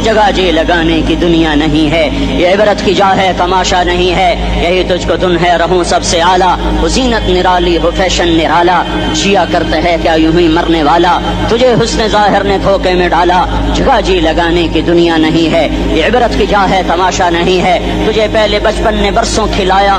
جگہ جی لگانے کی دنیا نہیں ہے، یہ عبرت کی جا ہے تماشا نہیں ہے، یہی تجھ کو دن ہے رہوں سب سے اعلیٰ، وہ زینت نرالی ہو فیشن نرالا، جیا کرتا ہے کیا یوں ہی مرنے والا، تجھے حسن ظاہر نے دھوکے میں ڈالا، جگہ جی لگانے کی دنیا نہیں ہے، یہ عبرت کی جا ہے تماشا نہیں ہے، تجھے پہلے بچپن نے برسوں کھلایا،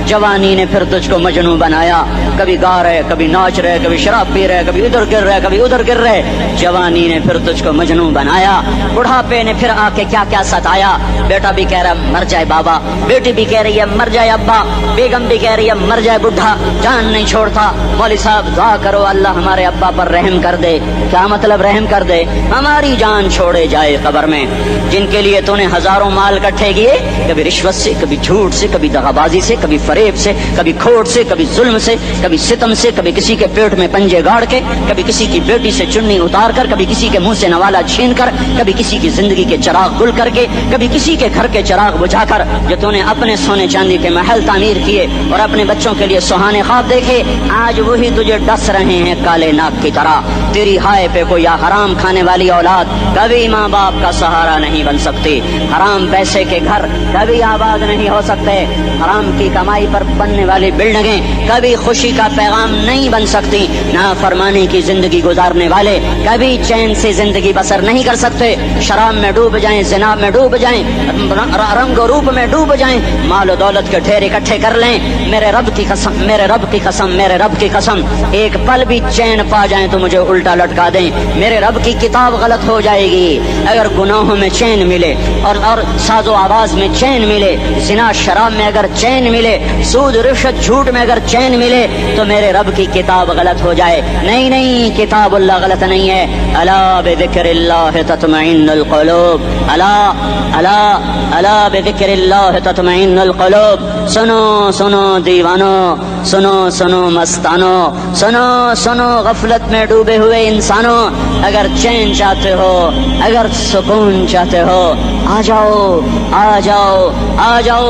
جوانی نے پھر تجھ کو مجنوں بنایا، کبھی گا رہے کبھی ناچ رہے کبھی شراب پی رہے کبھی ادھر گر رہے کبھی ادھر گر رہے، جوانی نے پھر تجھ کو مجنوں بنایا، بڑھاپے نے پھر آ کے کیا کیا ستایا، بیٹا بھی کہہ رہا مر جائے بابا، بیٹی بھی کہہ رہی ہے مر جائے ابا، بیگم بھی کہہ رہی ہے مر جائے بڈھا، جان نہیں چھوڑتا، مولوی صاحب دعا کرو اللہ ہمارے ابا پر رحم کر دے، کیا مطلب رحم کر دے، ہماری جان چھوڑے جائے قبر میں، جن کے لیے تو نے ہزاروں مال اکٹھے کیے، کبھی رشوت سے کبھی جھوٹ سے کبھی دغا بازی سے کبھی فریب سے کبھی کھوٹ سے کبھی ظلم سے کبھی ستم سے، کبھی کسی کے پیٹ میں پنجے گاڑ کے، کبھی کسی کی بیٹی سے چننی اتار کر، کبھی کسی کے منہ سے نوالا چھین کر، کبھی کسی کی زندگی کے چراغ گل کر کے، کبھی کسی کے گھر کے چراغ بجھا کر، جو تو نے اپنے سونے چاندی کے محل تعمیر کیے اور اپنے بچوں کے لیے سہانے خواب دیکھے، آج وہی تجھے ڈس رہے ہیں کالے ناک کی طرح، تیری ہائے پہ کوئی حرام کھانے والی اولاد کبھی ماں باپ کا سہارا نہیں بن سکتی، حرام پیسے کے گھر کبھی آباد نہیں ہو سکتے، حرام کی کمائی پر بننے والی بلڈنگیں کبھی خوشی کا پیغام نہیں بن سکتی، نافرمانی کی زندگی گزارنے والے کبھی چین سے زندگی بسر نہیں کر سکتے، شراب میں ڈوب جائیں، زنا میں ڈوب جائیں، رنگ و روپ میں ڈوب جائیں، مال و دولت کے ڈھیر اکٹھے کر لیں، میرے رب کی قسم میرے رب کی قسم میرے رب کی قسم، ایک پل بھی چین پا جائیں تو مجھے الٹا لٹکا دیں، میرے رب کی کتاب غلط ہو جائے گی، اگر گناہوں میں چین ملے اور ساز و آواز میں چین ملے، زنا شراب میں اگر چین ملے، سود رشوت جھوٹ میں اگر چین ملے تو میرے رب کی کتاب غلط ہو جائے، نہیں نہیں کتاب اللہ غلط نہیں ہے، الا بذکر اللہ تطمئن القلوب، الا الا الا بذکر اللہ تطمئن القلوب، سنو سنو دیوانو، سنو سنو مستانو، سنو سنو غفلت میں ڈوبے ہوئے انسانوں، اگر چین چاہتے ہو اگر سکون چاہتے ہو، آ جاؤ آ جاؤ آ جاؤ۔